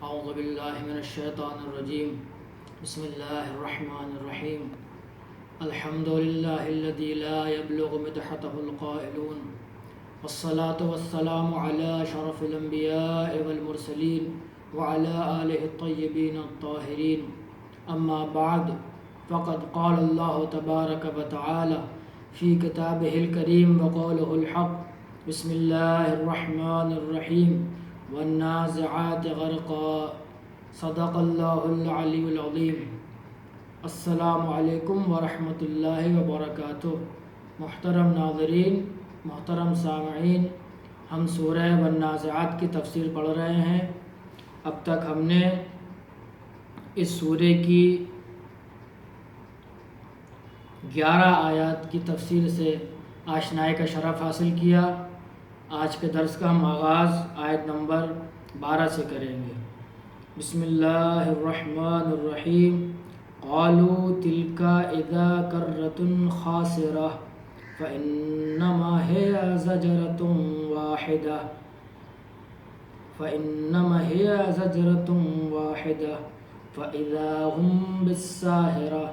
اعوذ باللہ من الشیطان الرجیم بسم اللہ الرحمن الرحیم الحمد للہ الذی لا يبلغ مدحته القائلون والصلاة والسلام على شرف الانبیاء والمرسلین وعلى آلہ الطیبین الطاہرین اما بعد فقد قال اللہ تبارک وتعالی فی کتابہ الکریم وقولہ الحق بسم اللہ الرحمن الرحیم والنازعات غرقا صدق اللہ العلی العظیم۔ السلام علیکم ورحمۃ اللہ وبرکاتہ۔ محترم ناظرین، محترم سامعین، ہم سورہ والنازعات کی تفسیر پڑھ رہے ہیں۔ اب تک ہم نے اس سورہ کی 11 آیات کی تفسیر سے آشنائی کا شرف حاصل کیا۔ آج کے درس کا ہم آغاز آیت نمبر 12 سے کریں گے۔ بسم اللہ الرحمن الرحیم۔ قالوا تلک اذا کرۃ خاسرہ فإنما هي زجرة واحدة فإذا هم بالساهرة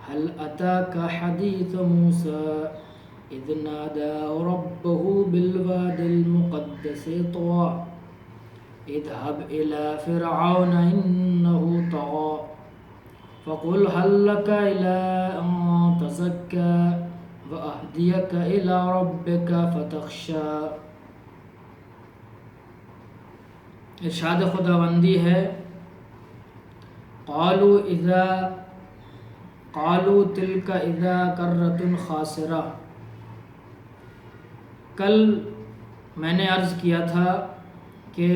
هل أتاك حديث موسى إذ ناداه ربه بالواد المقدس طوى اذهب إلى فرعون إنه طغى فقل هل لك إلى أن تزكى وأهديك إلى ربك فتخشى۔ ارشاد خداوندی ہے قالوا تلك اذا کرۃ خاسرہ۔ کل میں نے عرض کیا تھا کہ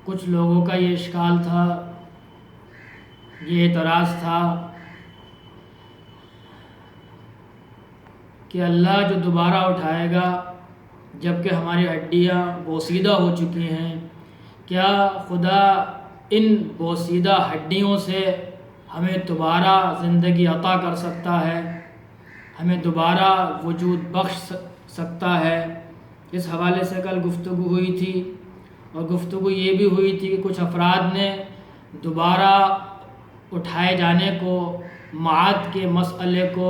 کچھ لوگوں کا یہ اشکال تھا، یہ اعتراض تھا کہ اللہ جو دوبارہ اٹھائے گا جبکہ ہماری ہڈیاں بوسیدہ ہو چکی ہیں، کیا خدا ان بوسیدہ ہڈیوں سے ہمیں دوبارہ زندگی عطا کر سکتا ہے، ہمیں دوبارہ وجود بخش سکتا ہے؟ اس حوالے سے کل گفتگو ہوئی تھی، اور گفتگو یہ بھی ہوئی تھی کہ کچھ افراد نے دوبارہ اٹھائے جانے کو، معاد کے مسئلے کو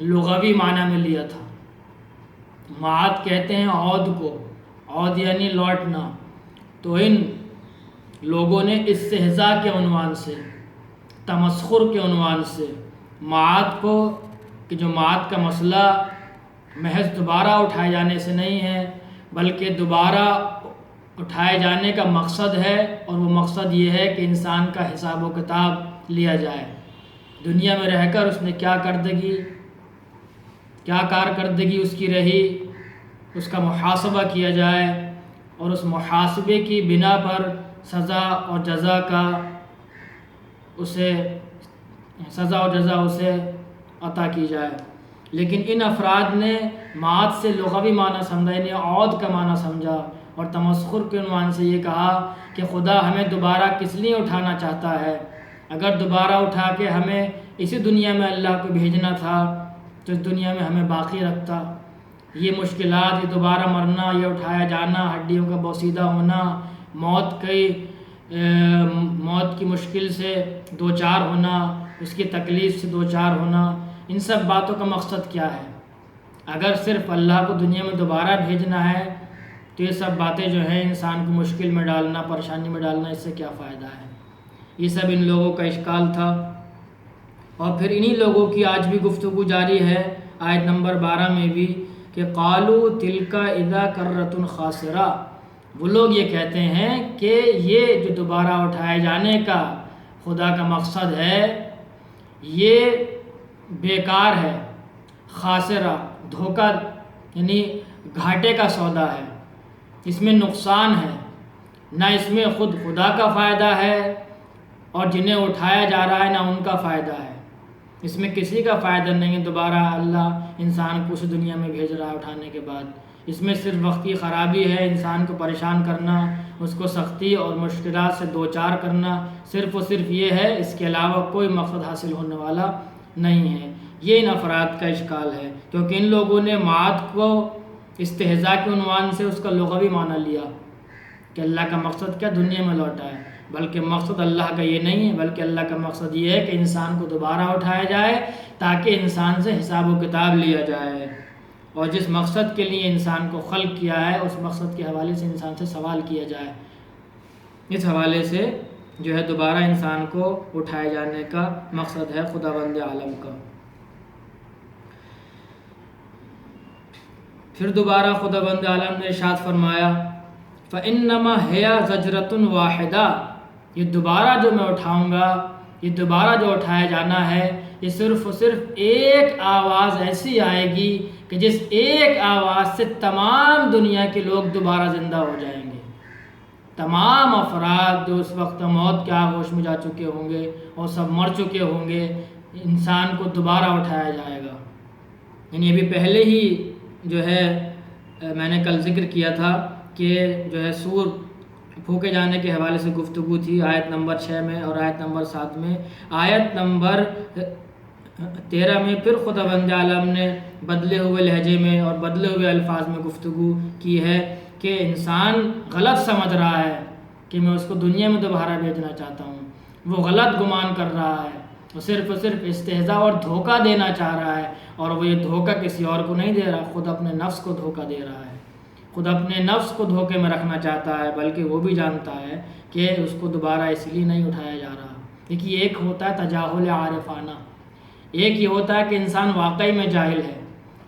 لغوی معنی میں لیا تھا۔ معاد کہتے ہیں عود کو، عود یعنی لوٹنا۔ تو ان لوگوں نے استہزاء کے عنوان سے، تمسخر کے عنوان سے معاد کو، کہ جو معاد کا مسئلہ محض دوبارہ اٹھائے جانے سے نہیں ہے بلکہ دوبارہ اٹھائے جانے کا مقصد ہے، اور وہ مقصد یہ ہے کہ انسان کا حساب و کتاب لیا جائے۔ دنیا میں رہ کر اس نے کیا کارکردگی اس کی رہی، اس کا محاسبہ کیا جائے، اور اس محاسبے کی بنا پر سزا اور جزا اسے عطا کی جائے۔ لیکن ان افراد نے معاد سے لغوی معنی سمجھا، یعنی عود کا معنی سمجھا، اور تمسخر کے عنوان سے یہ کہا کہ خدا ہمیں دوبارہ کس لیے اٹھانا چاہتا ہے؟ اگر دوبارہ اٹھا کے ہمیں اسی دنیا میں اللہ کو بھیجنا تھا تو اس دنیا میں ہمیں باقی رکھتا۔ یہ مشکلات، یہ دوبارہ مرنا، یہ اٹھایا جانا، ہڈیوں کا بوسیدہ ہونا، موت کی مشکل سے دوچار ہونا، اس کی تکلیف سے دوچار ہونا، ان سب باتوں کا مقصد کیا ہے؟ اگر صرف اللہ کو دنیا میں دوبارہ بھیجنا ہے تو یہ سب باتیں جو ہیں انسان کو مشکل میں ڈالنا، پریشانی میں ڈالنا، اس سے کیا فائدہ ہے؟ یہ سب ان لوگوں کا اشکال تھا۔ اور پھر انہی لوگوں کی آج بھی گفتگو جاری ہے آیت نمبر 12 میں بھی، کہ قالوا تلک اذا کرۃ خاسرہ۔ وہ لوگ یہ کہتے ہیں کہ یہ جو دوبارہ اٹھائے جانے کا خدا کا مقصد ہے یہ بیکار ہے، خاسرہ، دھوکہ، یعنی گھاٹے کا سودا ہے، اس میں نقصان ہے، نہ اس میں خود خدا کا فائدہ ہے اور جنہیں اٹھایا جا رہا ہے نہ ان کا فائدہ ہے۔ اس میں کسی کا فائدہ نہیں ہے دوبارہ اللہ انسان کو اس دنیا میں بھیج رہا ہے اٹھانے کے بعد۔ اس میں صرف وقتی خرابی ہے، انسان کو پریشان کرنا، اس کو سختی اور مشکلات سے دوچار کرنا، صرف و صرف یہ ہے، اس کے علاوہ کوئی مقصد حاصل ہونے والا نہیں ہے۔ یہ ان افراد کا اشکال ہے، کیونکہ ان لوگوں نے معاد کو استہزاء کے عنوان سے اس کا لغوی معنی لیا، کہ اللہ کا مقصد کیا دنیا میں لوٹا ہے، بلکہ مقصد اللہ کا یہ نہیں ہے، بلکہ اللہ کا مقصد یہ ہے کہ انسان کو دوبارہ اٹھایا جائے تاکہ انسان سے حساب و کتاب لیا جائے، اور جس مقصد کے لیے انسان کو خلق کیا ہے اس مقصد کے حوالے سے انسان سے سوال کیا جائے۔ اس حوالے سے جو ہے دوبارہ انسان کو اٹھائے جانے کا مقصد ہے خداوند عالم کا۔ پھر دوبارہ خداوند عالم نے ارشاد فرمایا فَإِنَّمَا هِيَ زَجْرَةٌ وَاحِدَةٌ، یہ دوبارہ جو میں اٹھاؤں گا، یہ دوبارہ جو اٹھایا جانا ہے، یہ صرف و صرف ایک آواز ایسی آئے گی کہ جس ایک آواز سے تمام دنیا کے لوگ دوبارہ زندہ ہو جائیں گے۔ تمام افراد جو اس وقت موت کے آغوش میں جا چکے ہوں گے اور سب مر چکے ہوں گے، انسان کو دوبارہ اٹھایا جائے گا۔ یعنی ابھی پہلے ہی جو ہے میں نے کل ذکر کیا تھا کہ جو ہے سور پھونکے جانے کے حوالے سے گفتگو تھی آیت نمبر 6 میں اور آیت نمبر 7 میں۔ آیت نمبر 13 میں پھر خداوند عالم نے بدلے ہوئے لہجے میں اور بدلے ہوئے الفاظ میں گفتگو کی ہے کہ انسان غلط سمجھ رہا ہے کہ میں اس کو دنیا میں دوبارہ بھیجنا چاہتا ہوں، وہ غلط گمان کر رہا ہے، وہ صرف استہزاء اور دھوکہ دینا چاہ رہا ہے، اور وہ یہ دھوکہ کسی اور کو نہیں دے رہا، خود اپنے نفس کو دھوکہ دے رہا ہے، خود اپنے نفس کو دھوکے میں رکھنا چاہتا ہے، بلکہ وہ بھی جانتا ہے کہ اس کو دوبارہ اس لیے نہیں اٹھایا جا رہا۔ دیکھیے ایک ہوتا ہے تجاہل عارفانہ، ایک یہ ہوتا ہے کہ انسان واقعی میں جاہل ہے،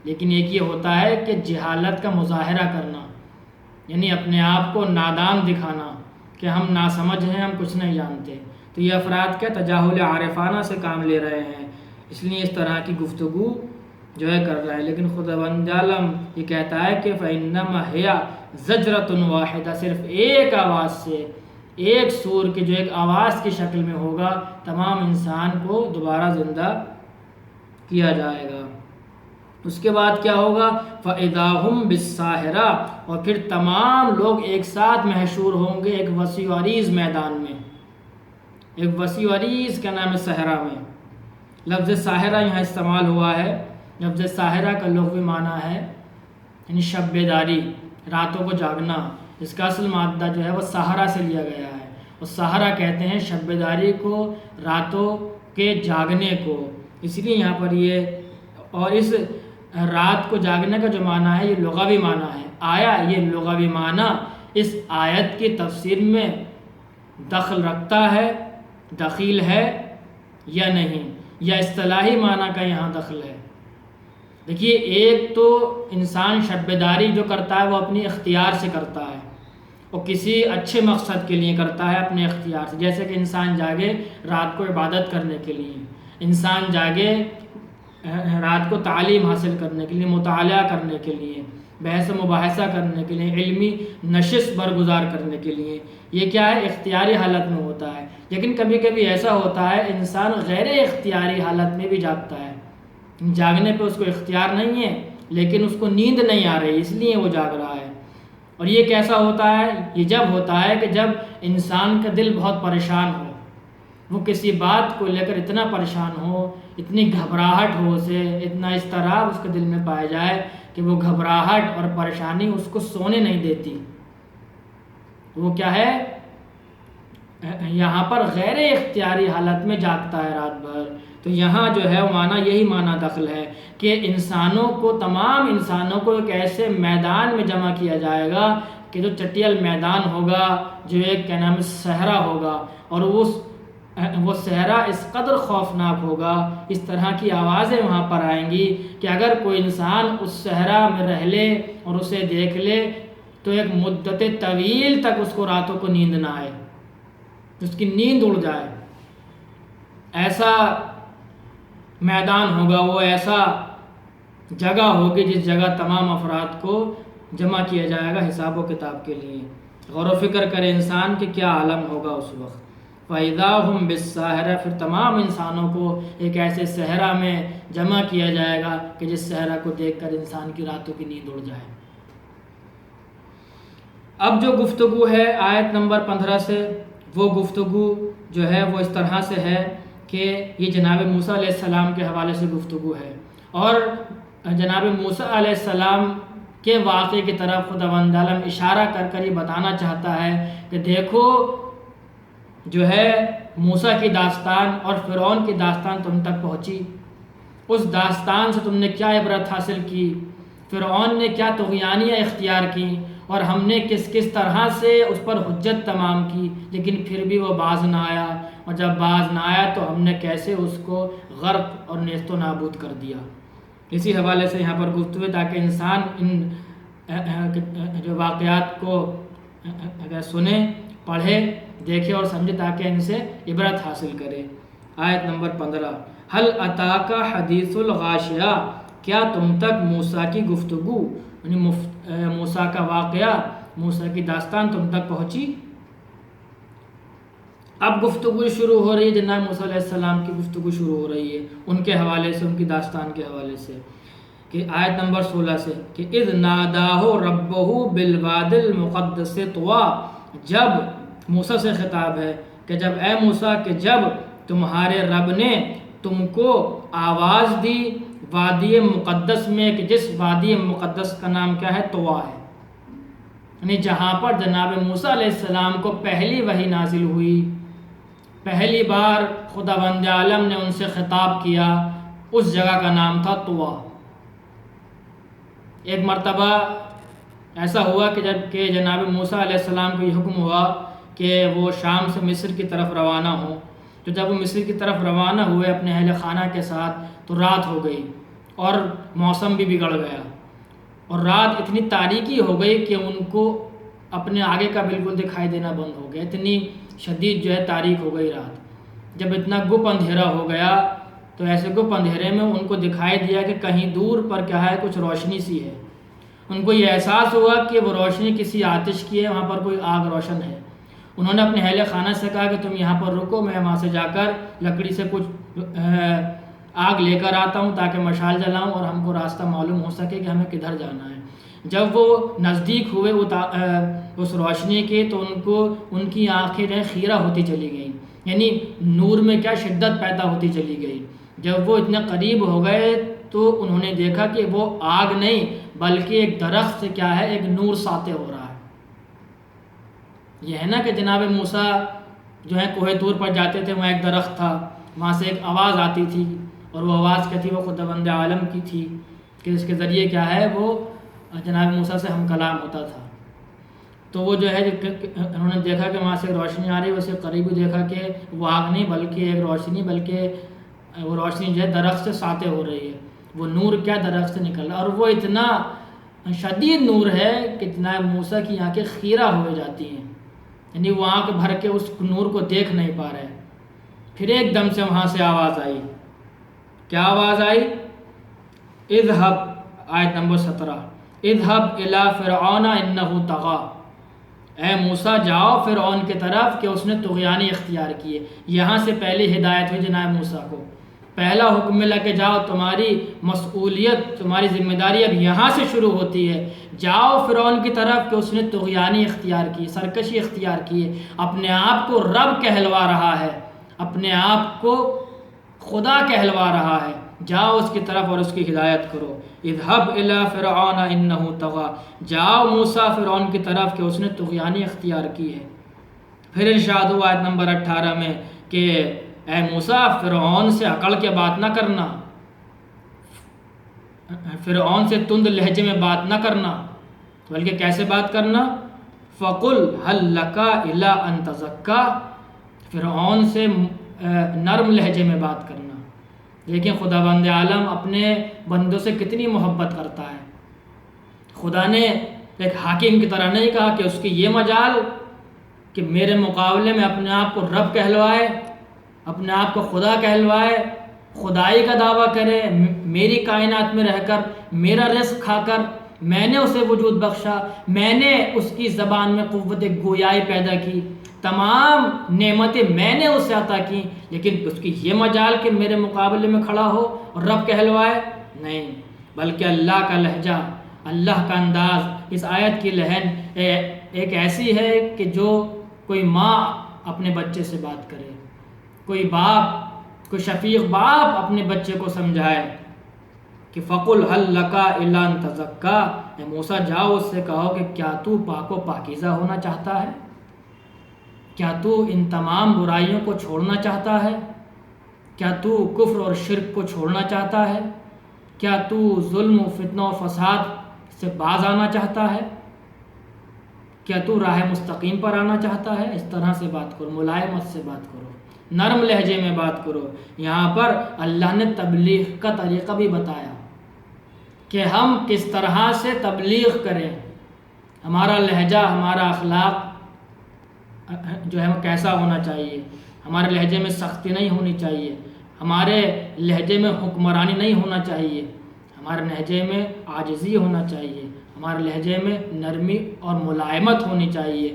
لیکن ایک یہ ہوتا ہے کہ جہالت کا مظاہرہ کرنا، یعنی اپنے آپ کو نادان دکھانا کہ ہم ناسمجھ ہیں، ہم کچھ نہیں جانتے۔ تو یہ افراد کیا تجاہل عارفانہ سے کام لے رہے ہیں، اس لیے اس طرح کی گفتگو جو ہے کر رہا ہے۔ لیکن خداوند عالم یہ کہتا ہے کہ فَإِنَّمَا هِيَ زَجْرَةٌ وَاحِدَةٌ، صرف ایک آواز سے، ایک سور کے جو ایک آواز کی شکل میں ہوگا، تمام انسان کو دوبارہ زندہ کیا جائے گا۔ اس کے بعد کیا ہوگا؟ فَإِذَا هُمْ بِالسَّاهِرَةِ، اور پھر تمام لوگ ایک ساتھ محشور ہوں گے ایک وسیع و عریض میدان میں، ایک وسیع و عریض کا نام ہے صحرا میں۔ لفظ ساحرہ یہاں استعمال ہوا ہے، لفظ ساحرہ کا لغوی معنی ہے یعنی شب بیداری، راتوں کو جاگنا۔ اس کا اصل مادہ جو ہے وہ سحرہ سے لیا گیا ہے، اور سحرہ کہتے ہیں شب بیداری کو، راتوں کے جاگنے کو۔ اس لیے یہاں پر یہ، اور اس رات کو جاگنے کا جو معنی ہے یہ لغوی معنی ہے۔ آیا یہ لغوی معنی اس آیت کی تفسیر میں دخل رکھتا ہے، دخیل ہے یا نہیں، یا اصطلاحی معنی کا یہاں دخل ہے؟ دیکھیے ایک تو انسان شب بیداری جو کرتا ہے وہ اپنی اختیار سے کرتا ہے، اور کسی اچھے مقصد کے لیے کرتا ہے اپنے اختیار سے، جیسے کہ انسان جاگے رات کو عبادت کرنے کے لیے، انسان جاگے رات کو تعلیم حاصل کرنے کے لیے، مطالعہ کرنے کے لیے، بحث و مباحثہ کرنے کے لیے، علمی نشست برگزار کرنے کے لیے، یہ کیا ہے اختیاری حالت میں ہوتا ہے۔ لیکن کبھی کبھی ایسا ہوتا ہے انسان غیر اختیاری حالت میں بھی جاگتا ہے، جاگنے پہ اس کو اختیار نہیں ہے لیکن اس کو نیند نہیں آ رہی اس لیے وہ جاگ رہا ہے۔ اور یہ کیسا ہوتا ہے؟ یہ جب ہوتا ہے کہ جب انسان کا دل بہت پریشان ہو، وہ کسی بات کو لے کر اتنا پریشان ہو، اتنی گھبراہٹ ہو، اسے اتنا اضطراب اس کے دل میں پایا جائے کہ وہ گھبراہٹ اور پریشانی اس کو سونے نہیں دیتی۔ وہ کیا ہے؟ یہاں پر غیر اختیاری حالت میں جاگتا ہے رات بھر۔ تو یہاں جو ہے وہ معنی، یہی معنی دخل ہے کہ انسانوں کو، تمام انسانوں کو ایک ایسے میدان میں جمع کیا جائے گا کہ جو چٹیل میدان ہوگا، جو ایک کیا نام صحرا ہوگا، اور وہ صحرا اس قدر خوفناک ہوگا، اس طرح کی آوازیں وہاں پر آئیں گی کہ اگر کوئی انسان اس صحرا میں رہ لے اور اسے دیکھ لے تو ایک مدت طویل تک اس کو راتوں کو نیند نہ آئے، اس کی نیند اڑ جائے۔ ایسا میدان ہوگا، وہ ایسا جگہ ہوگی جس جگہ تمام افراد کو جمع کیا جائے گا حساب و کتاب کے لیے۔ غور و فکر کرے انسان کہ کیا عالم ہوگا اس وقت۔ فَإِذَا هُمْ بِالسَّاهِرَةِ، پھر تمام انسانوں کو ایک ایسے صحرا میں جمع کیا جائے گا کہ جس صحرا کو دیکھ کر انسان کی راتوں کی نیند اڑ جائے۔ اب جو گفتگو ہے آیت نمبر 15 سے، وہ گفتگو جو ہے وہ اس طرح سے ہے کہ یہ جناب موسیٰ علیہ السلام کے حوالے سے گفتگو ہے، اور جناب موسیٰ علیہ السلام کے واقعے کی طرف خداوند عالم اشارہ کر کر یہ بتانا چاہتا ہے کہ دیکھو جو ہے موسیٰ کی داستان اور فرعون کی داستان تم تک پہنچی، اس داستان سے تم نے کیا عبرت حاصل کی، فرعون نے کیا طغیانیاں اختیار کی، اور ہم نے کس کس طرح سے اس پر حجت تمام کی، لیکن پھر بھی وہ باز نہ آیا، اور جب باز نہ آیا تو ہم نے کیسے اس کو غرق اور نیست و نابود کر دیا۔ اسی حوالے سے یہاں پر گفتگو تاکہ انسان ان جو واقعات کو اگر سنے، پڑھے، دیکھے اور سمجھے تاکہ ان سے عبرت حاصل کرے۔ آیت نمبر 15، هل اتاک حدیث الغاشیہ، کیا تم تک موسیٰ کی گفتگو یعنی موسیٰ کا واقعہ، موسیٰ کی داستان تم تک پہنچی؟ اب گفتگو شروع ہو رہی ہے، جناب موسیٰ علیہ السلام کی گفتگو شروع ہو رہی ہے ان کے حوالے سے، ان کی داستان کے حوالے سے، کہ آیت نمبر 16 سے کہ اذ ناداہ ربہ بالواد المقدس طویٰ، جب موسیٰ سے خطاب ہے کہ جب اے موسیٰ کہ جب تمہارے رب نے تم کو آواز دی وادی مقدس میں، کہ جس وادی مقدس کا نام کیا ہے؟ طویٰ ہے، یعنی جہاں پر جناب موسیٰ علیہ السلام کو پہلی وحی نازل ہوئی، پہلی بار خداوند عالم نے ان سے خطاب کیا، اس جگہ کا نام تھا طویٰ۔ ایک مرتبہ ایسا ہوا کہ جب کہ جناب موسیٰ علیہ السلام کو یہ حکم ہوا کہ وہ شام سے مصر کی طرف روانہ ہوں، تو جب وہ مصر کی طرف روانہ ہوئے اپنے اہل خانہ کے ساتھ تو رات ہو گئی اور موسم بھی بگڑ گیا، اور رات اتنی تاریکی ہو گئی کہ ان کو اپنے آگے کا بالکل دکھائی دینا بند ہو گیا، اتنی شدید جو ہے تاریک ہو گئی رات۔ جب اتنا گپ اندھیرا ہو گیا تو ایسے گپ اندھیرے میں ان کو دکھائی دیا کہ کہیں دور پر کیا ہے، کچھ روشنی سی ہے۔ ان کو یہ احساس ہوا کہ وہ روشنی کسی آتش کی ہے، وہاں پر کوئی آگ روشن ہے۔ انہوں نے اپنے اہل خانہ سے کہا کہ تم یہاں پر رکو، میں وہاں سے جا کر لکڑی سے کچھ آگ لے کر آتا ہوں تاکہ مشال جلاؤں اور ہم کو راستہ معلوم ہو سکے کہ ہمیں کدھر جانا ہے۔ جب وہ نزدیک ہوئے اس روشنی کے تو ان کی آنکھیں خیرہ ہوتی چلی گئیں، یعنی نور میں کیا شدت پیدا ہوتی چلی گئی۔ جب وہ اتنے قریب ہو گئے تو انہوں نے دیکھا کہ وہ آگ نہیں بلکہ ایک درخت سے کیا ہے، ایک نور ساطع ہو رہا ہے۔ یہ ہے نا کہ جناب موسیٰ جو ہے کوہ طور پر جاتے تھے، وہاں ایک درخت تھا، وہاں سے ایک آواز آتی تھی، اور وہ آواز کیا تھی؟ وہ خداوند عالم کی تھی کہ اس کے ذریعے کیا ہے، وہ جناب موسیٰ سے ہم کلام ہوتا تھا۔ تو وہ جو ہے انہوں نے دیکھا کہ وہاں سے روشنی آ رہی ہے، اسے قریب دیکھا کہ وہ آگ نہیں بلکہ ایک روشنی، بلکہ وہ روشنی جو ہے درخت سے ساطع ہو رہی ہے، وہ نور کیا درخت سے نکل رہا ہے، اور وہ اتنا شدید نور ہے کہ جناب موسیٰ کی آنکھیں خیرہ ہو جاتی ہیں، یعنی وہ آنکھ بھر کے اس نور کو دیکھ نہیں پا رہے۔ پھر ایک دم سے وہاں سے آواز آئی، کیا آواز آئی؟ اذهب، آیت نمبر 17، اذهب الى فرعون انه طغى، اے موسیٰ جاؤ فرعون کے طرف کہ اس نے طغیانی اختیار کیے۔ یہاں سے پہلی ہدایت ہوئی جناب موسیٰ کو، پہلا حکم ملا کہ جاؤ، تمہاری مسئولیت، تمہاری ذمہ داری اب یہاں سے شروع ہوتی ہے، جاؤ فرعون کی طرف کہ اس نے طغیانی اختیار کی، سرکشی اختیار کی ہے، اپنے آپ کو رب کہلوا رہا ہے، اپنے آپ کو خدا کہلوا رہا ہے، جاؤ اس کی طرف اور اس کی ہدایت کرو۔ اذهب الى فرعون انه طغى، جاؤ موسیٰ فرعون کی طرف کہ اس نے طغیانی اختیار کی ہے۔ پھر ارشاد ہوا آیت نمبر 18 میں کہ اے موسیٰ فرعون سے اکڑ کے بات نہ کرنا، فرعون سے تند لہجے میں بات نہ کرنا، بلکہ کیسے بات کرنا؟ فَقُلْ هَلْ لَكَ إِلَىٰ أَن تَزَكَّىٰ، فرعون سے نرم لہجے میں بات کرنا۔ لیکن خداوند عالم اپنے بندوں سے کتنی محبت کرتا ہے۔ خدا نے ایک حاکم کی طرح نہیں کہا کہ اس کی یہ مجال کہ میرے مقابلے میں اپنے آپ کو رب کہلوائے، اپنے آپ کو خدا کہلوائے، خدائی کا دعویٰ کرے، میری کائنات میں رہ کر، میرا رزق کھا کر میں نے اسے وجود بخشا، میں نے اس کی زبان میں قوت گویائی پیدا کی، تمام نعمتیں میں نے اسے عطا کی، لیکن اس کی یہ مجال کہ میرے مقابلے میں کھڑا ہو اور رب کہلوائے؟ نہیں، بلکہ اللہ کا لہجہ، اللہ کا انداز، اس آیت کی لہن ایک ایسی ہے کہ جو کوئی ماں اپنے بچے سے بات کرے، کوئی باپ، کوئی شفیق باپ اپنے بچے کو سمجھائے کہ فقل هل لک الا ان تزکا، اے موسیٰ جاؤ اس سے کہو کہ کیا تو پاک و پاکیزہ ہونا چاہتا ہے؟ کیا تو ان تمام برائیوں کو چھوڑنا چاہتا ہے؟ کیا تو کفر اور شرک کو چھوڑنا چاہتا ہے؟ کیا تو ظلم و فتنہ و فساد سے باز آنا چاہتا ہے؟ کیا تو راہ مستقیم پر آنا چاہتا ہے؟ اس طرح سے بات کرو، ملائمت سے بات کرو، نرم لہجے میں بات کرو۔ یہاں پر اللہ نے تبلیغ کا طریقہ بھی بتایا کہ ہم کس طرح سے تبلیغ کریں، ہمارا لہجہ، ہمارا اخلاق جو ہے کیسا ہونا چاہیے۔ ہمارے لہجے میں سختی نہیں ہونی چاہیے، ہمارے لہجے میں حکمرانی نہیں ہونا چاہیے، ہمارے لہجے میں عاجزی ہونا چاہیے، ہمارے لہجے میں نرمی اور ملائمت ہونی چاہیے،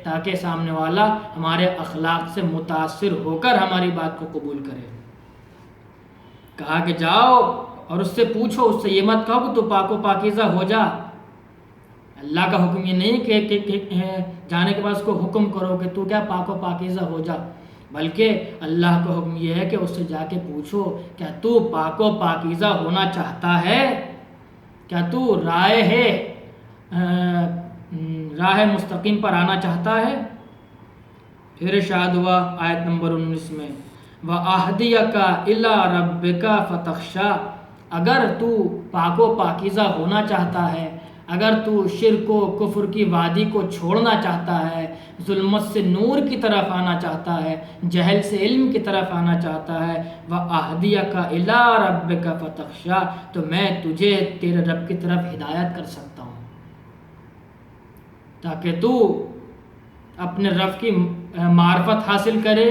تاکہ سامنے والا ہمارے اخلاق سے متاثر ہو کر ہماری بات کو قبول کرے۔ کہا کہ جاؤ اور اس سے پوچھو، اس سے یہ مت کہو کہ تو پاک و پاکیزہ ہو جا۔ اللہ کا حکم یہ نہیں کہ جانے کے بعد اس کو حکم کرو کہ تو کیا پاک و پاکیزہ ہو جا، بلکہ اللہ کا حکم یہ ہے کہ اس سے جا کے پوچھو کیا تو پاک و پاکیزہ ہونا چاہتا ہے؟ کیا تو راہ مستقیم پر آنا چاہتا ہے؟ پھر ارشاد ہوا آیت نمبر 19 میں وَأَهْدِيَكَ إِلَىٰ رَبِّكَ فَتَخْشَىٰ، اگر تو پاک و پاکیزہ ہونا چاہتا ہے، اگر تو شرک و کفر کی وادی کو چھوڑنا چاہتا ہے، ظلمت سے نور کی طرف آنا چاہتا ہے، جہل سے علم کی طرف آنا چاہتا ہے، وَأَهْدِيَكَ إِلَىٰ رَبِّكَ فَتَخْشَىٰ، تو میں تجھے تیرے رب کی طرف ہدایت کر سکتا ہوں تاکہ تو اپنے رب کی معرفت حاصل کرے،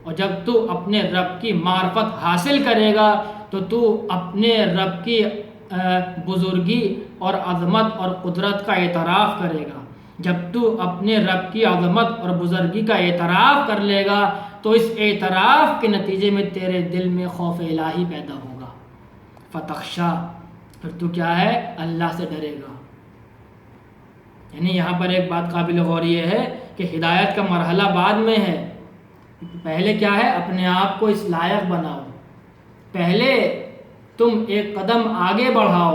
اور جب تو اپنے رب کی معرفت حاصل کرے گا تو اپنے رب کی بزرگی اور عظمت اور قدرت کا اعتراف کرے گا۔ جب تو اپنے رب کی عظمت اور بزرگی کا اعتراف کر لے گا تو اس اعتراف کے نتیجے میں تیرے دل میں خوف الہی پیدا ہوگا، فتخشا، پھر تو کیا ہے، اللہ سے ڈرے گا۔ یعنی یہاں پر ایک بات قابل غور یہ ہے کہ ہدایت کا مرحلہ بعد میں ہے، پہلے کیا ہے، اپنے آپ کو اس لائق بناؤ، پہلے تم ایک قدم آگے بڑھاؤ،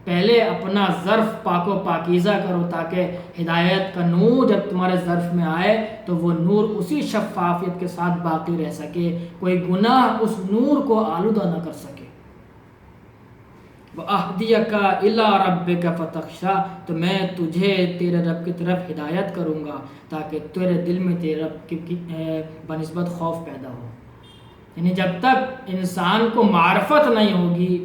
پہلے اپنا ظرف پاک و پاکیزہ کرو تاکہ ہدایت کا نور جب تمہارے ظرف میں آئے تو وہ نور اسی شفافیت کے ساتھ باقی رہ سکے، کوئی گناہ اس نور کو آلودہ نہ کر سکے۔ وَأَهْدِيَكَ إِلَىٰ رَبِّكَ فَتَخْشَىٰ، تو میں تجھے تیرے رب کی طرف ہدایت کروں گا تاکہ تیرے دل میں تیرے رب کی بنسبت خوف پیدا ہو۔ یعنی جب تک انسان کو معرفت نہیں ہوگی،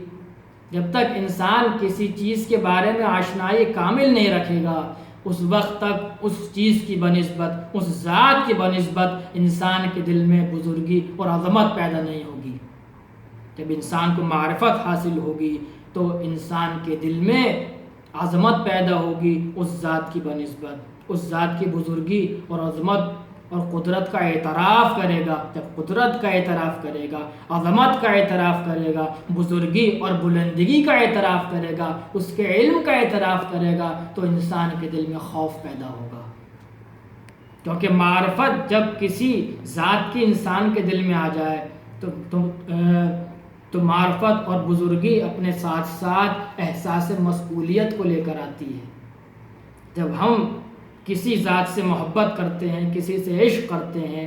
جب تک انسان کسی چیز کے بارے میں آشنائی کامل نہیں رکھے گا، اس وقت تک اس چیز کی بنسبت، اس ذات کی بنسبت انسان کے دل میں بزرگی اور عظمت پیدا نہیں ہوگی۔ جب انسان کو معرفت حاصل ہوگی تو انسان کے دل میں عظمت پیدا ہوگی اس ذات کی بنسبت، اس ذات کی بزرگی اور عظمت اور قدرت کا اعتراف کرے گا۔ جب قدرت کا اعتراف کرے گا، عظمت کا اعتراف کرے گا، بزرگی اور بلندگی کا اعتراف کرے گا، اس کے علم کا اعتراف کرے گا تو انسان کے دل میں خوف پیدا ہوگا، کیونکہ معرفت جب کسی ذات کی انسان کے دل میں آ جائے تو معرفت اور بزرگی اپنے ساتھ ساتھ احساس مسئولیت کو لے کر آتی ہے۔ جب ہم کسی ذات سے محبت کرتے ہیں، کسی سے عشق کرتے ہیں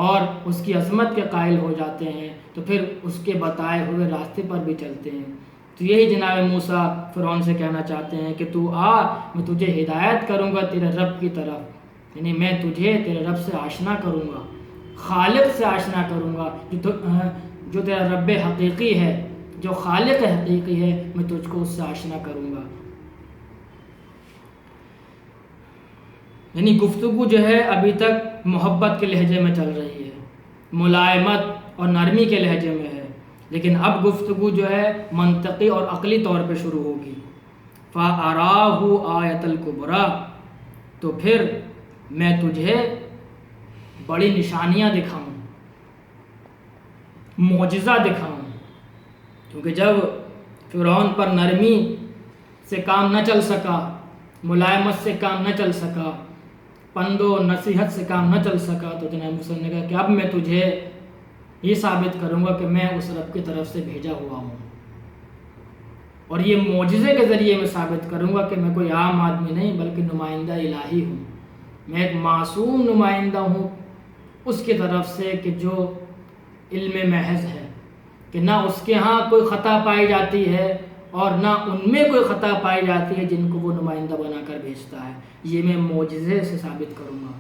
اور اس کی عظمت کے قائل ہو جاتے ہیں تو پھر اس کے بتائے ہوئے راستے پر بھی چلتے ہیں۔ تو یہی جناب موسیٰ فرعون سے کہنا چاہتے ہیں کہ تو آ، میں تجھے ہدایت کروں گا تیرے رب کی طرف، یعنی میں تجھے تیرے رب سے آشنا کروں گا، خالق سے آشنا کروں گا، جو تیرا رب حقیقی ہے، جو خالق حقیقی ہے، میں تجھ کو اس سے آشنا کروں گا۔ یعنی گفتگو جو ہے ابھی تک محبت کے لہجے میں چل رہی ہے، ملائمت اور نرمی کے لہجے میں ہے، لیکن اب گفتگو جو ہے منطقی اور عقلی طور پہ شروع ہوگی۔ فَأَرَاهُ آیَةَ الْكُبْرَىٰ، تو پھر میں تجھے بڑی نشانیاں دکھاؤں، معجزہ دکھاؤں، کیونکہ جب فرعون پر نرمی سے کام نہ چل سکا، ملائمت سے کام نہ چل سکا، پند و نصیحت سے کام نہ چل سکا، تو جناب موسیٰ نے کہا کہ اب میں تجھے یہ ثابت کروں گا کہ میں اس رب کی طرف سے بھیجا ہوا ہوں۔ اور یہ معجزے کے ذریعے میں ثابت کروں گا کہ میں کوئی عام آدمی نہیں بلکہ نمائندہ الہی ہوں، میں ایک معصوم نمائندہ ہوں اس کی طرف سے کہ جو علم محض ہے، کہ نہ اس کے ہاں کوئی خطا پائی جاتی ہے اور نہ ان میں کوئی خطا پائی جاتی ہے جن کو وہ نمائندہ بنا کر بھیجتا ہے، یہ میں معجزے سے ثابت کروں گا۔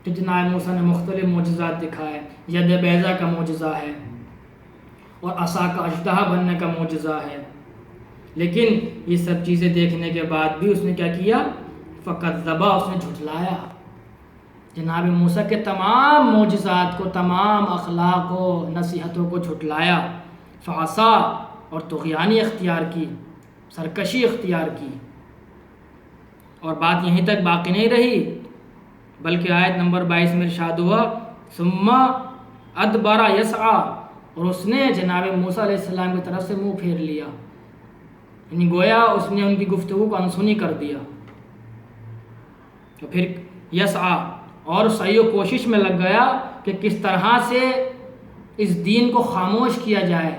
تو جناب موسیٰ نے مختلف معجزات دکھائے، ید بیضا کا معجزہ ہے اور عصا کا اژدہا بننے کا معجزہ ہے، لیکن یہ سب چیزیں دیکھنے کے بعد بھی اس نے کیا کیا؟ فکذبا، اس نے جھٹلایا۔ جناب موسیٰ کے تمام معجزات کو، تمام اخلاق و نصیحتوں کو جھٹلایا، فعصا، اور طغیانی اختیار کی، سرکشی اختیار کی۔ اور بات یہیں تک باقی نہیں رہی، بلکہ آیت نمبر 22 میں ارشاد ہوا ثم ادبر یسعی، اور اس نے جناب موسیٰ علیہ السلام کی طرف سے منہ پھیر لیا، یعنی گویا اس نے ان کی گفتگو کو انسنی کر دیا۔ تو پھر یسعی، اور سعی و کوشش میں لگ گیا کہ کس طرح سے اس دین کو خاموش کیا جائے،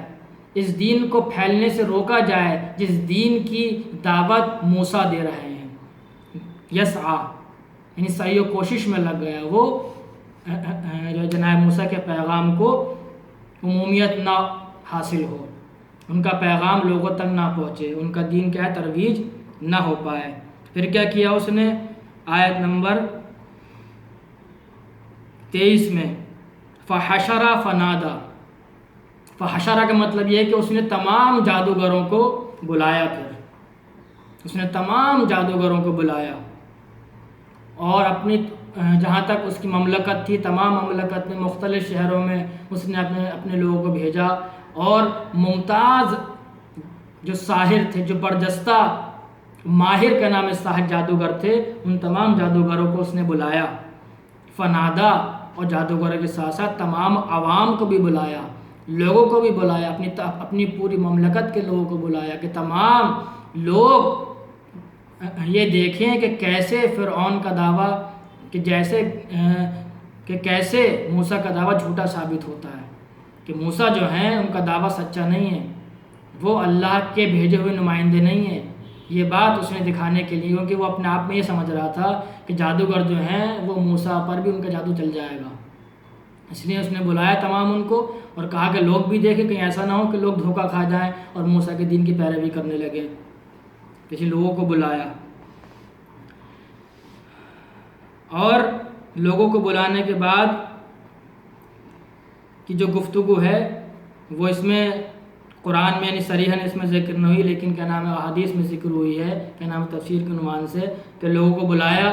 اس دین کو پھیلنے سے روکا جائے جس دین کی دعوت موسیٰ دے رہے ہیں۔ یسعی یعنی سعی و کوشش میں لگ گیا، وہ جو جناب موسیٰ کے پیغام کو عمومیت نہ حاصل ہو، ان کا پیغام لوگوں تک نہ پہنچے، ان کا دین کیا ہے ترویج نہ ہو پائے۔ پھر کیا کیا اس نے؟ آیت نمبر 23 میں فحشر فنادا، فحشر کا مطلب یہ ہے کہ اس نے تمام جادوگروں کو بلایا، پھر اس نے تمام جادوگروں کو بلایا اور اپنی جہاں تک اس کی مملکت تھی، تمام مملکت میں مختلف شہروں میں اس نے اپنے لوگوں کو بھیجا، اور ممتاز جو ساحر تھے، جو برجستہ ماہر کے نام ساحر جادوگر تھے، ان تمام جادوگروں کو اس نے بلایا۔ فنادا، اور جادوگروں کے ساتھ ساتھ تمام عوام کو بھی بلایا، لوگوں کو بھی بلایا، اپنی پوری مملکت کے لوگوں کو بلایا کہ تمام لوگ یہ دیکھیں کہ کیسے فرعون کا دعویٰ، کہ کیسے موسیٰ کا دعویٰ جھوٹا ثابت ہوتا ہے، کہ موسیٰ جو ہیں ان کا دعویٰ سچا نہیں ہے، وہ اللہ کے بھیجے ہوئے نمائندے نہیں ہیں۔ یہ بات اس نے دکھانے کے لیے، کیونکہ وہ اپنے آپ میں یہ سمجھ رہا تھا کہ جادوگر جو ہیں وہ موسیٰ پر بھی ان کا جادو چل جائے گا، اس لیے اس نے بلایا تمام ان کو اور کہا کہ لوگ بھی دیکھیں، کہیں ایسا نہ ہو کہ لوگ دھوکہ کھا جائیں اور موسیٰ کے دین کی پیروی کرنے لگے۔ کسی لوگوں کو بلایا، اور لوگوں کو بلانے کے بعد کی جو گفتگو ہے وہ اس میں قرآن میں یعنی صریحاً اس میں ذکر نہیں ہوئی، لیکن کیا نام ہے احادیث میں ذکر ہوئی ہے، کیا نام تفسیر کے عنوان سے، کہ لوگوں کو بلایا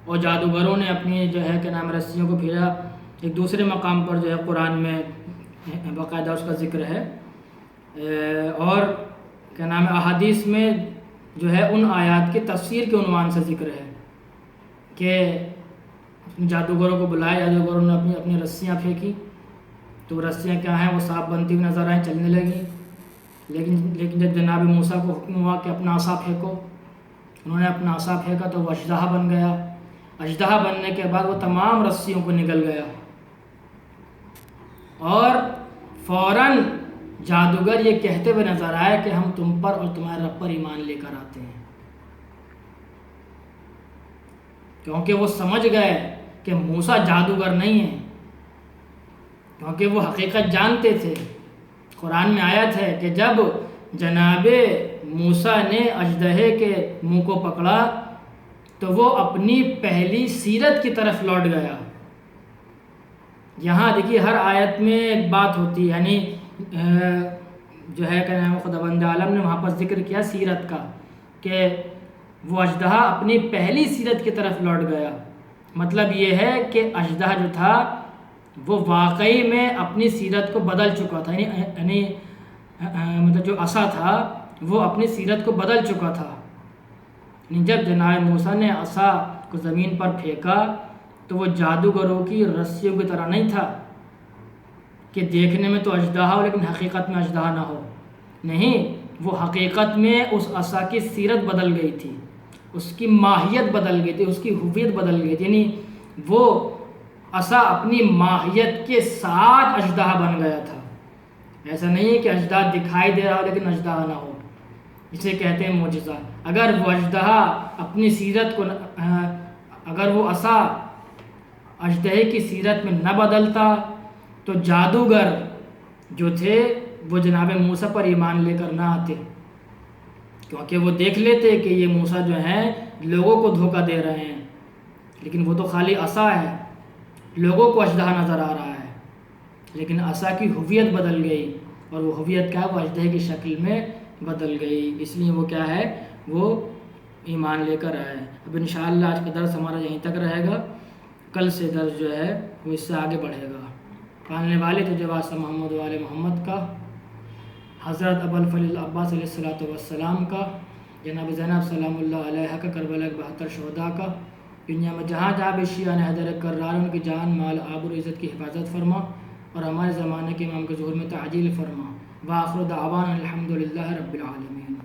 اور جادوگروں نے اپنی جو ہے کیا نام رسیوں کو پھیرا۔ ایک دوسرے مقام پر جو ہے قرآن میں باقاعدہ اس کا ذکر ہے، اور کیا نام ہے احادیث میں جو ہے ان آیات کی تفسیر کے عنوان سے ذکر ہے کہ جادوگروں کو بلایا، جادوگروں نے اپنی رسیاں پھینکی، تو رسیاں کیا ہیں وہ صاف بنتی ہوئی نظر آئیں، چلنے لگیں، لیکن جب جناب موسیٰ کو حکم ہوا کہ اپنا عصا پھینکو، انہوں نے اپنا عصا پھینکا تو وہ اژدہا بن گیا۔ اژدہا بننے کے بعد وہ تمام رسیوں کو نگل گیا، اور فوراً جادوگر یہ کہتے ہوئے نظر آئے کہ ہم تم پر اور تمہارے رب پر ایمان لے کر آتے ہیں، کیونکہ وہ سمجھ گئے کہ موسیٰ جادوگر نہیں ہے، کیونکہ وہ حقیقت جانتے تھے۔ قرآن میں آیت ہے کہ جب جناب موسیٰ نے اژدہے کے منہ کو پکڑا تو وہ اپنی پہلی سیرت کی طرف لوٹ گیا۔ یہاں دیکھیے ہر آیت میں ایک بات ہوتی ہے، یعنی جو ہے کہ خداوند عالم نے وہاں پر ذکر کیا سیرت کا، کہ وہ اژدہا اپنی پہلی سیرت کی طرف لوٹ گیا۔ مطلب یہ ہے کہ اژدہا جو تھا وہ واقعی میں اپنی سیرت کو بدل چکا تھا، یعنی مطلب جو عصا تھا وہ اپنی سیرت کو بدل چکا تھا۔ یعنی جب جناب موسیٰ نے عصا کو زمین پر پھینکا تو وہ جادوگروں کی رسیوں کی طرح نہیں تھا کہ دیکھنے میں تو اژدہا ہو لیکن حقیقت میں اژدہا نہ ہو، نہیں، وہ حقیقت میں اس عصا کی سیرت بدل گئی تھی، اس کی ماہیت بدل گئی تھی، اس کی ہویت بدل گئی تھی، یعنی وہ عصا اپنی ماہیت کے ساتھ اژدہا بن گیا تھا۔ ایسا نہیں ہے کہ اژدہا دکھائی دے رہا ہو لیکن اژدہا نہ ہو، جسے کہتے ہیں معجزہ۔ اگر وہ اژدہا اپنی سیرت کو اگر وہ عصا اژدہے کی سیرت میں نہ بدلتا تو جادوگر جو تھے وہ جناب موسیٰ پر ایمان لے کر نہ آتے، کیونکہ وہ دیکھ لیتے کہ یہ موسیٰ جو ہیں لوگوں کو دھوکہ دے رہے ہیں، لیکن وہ تو خالی عصا ہے، لوگوں کو اژدہا نظر آ رہا ہے، لیکن عصا کی ہویت بدل گئی، اور وہ ہویت کیا ہے؟ وہ اژدہے کی شکل میں بدل گئی، اس لیے وہ کیا ہے؟ وہ ایمان لے کر آئے۔ اب انشاءاللہ آج کا درس ہمارا یہیں تک رہے گا، کل سے درس جو ہے وہ اس سے آگے بڑھے گا۔ پالنے والے تجھے واسطہ محمد وآل محمد کا، حضرت ابوالفضل عباس علیہ السلام کا، جناب زینب سلام اللہ علیہ کا، کربلا کے 72 شہداء کا، دنیا میں جہاں جہاں بھی شیعہ حیدر کرار ان کی جان مال آب و عزت کی حفاظت فرما، اور ہمارے زمانے کے امام کے ظہور میں تعجیل فرما۔ وآخر دعوانا الحمدللہ رب العالمین۔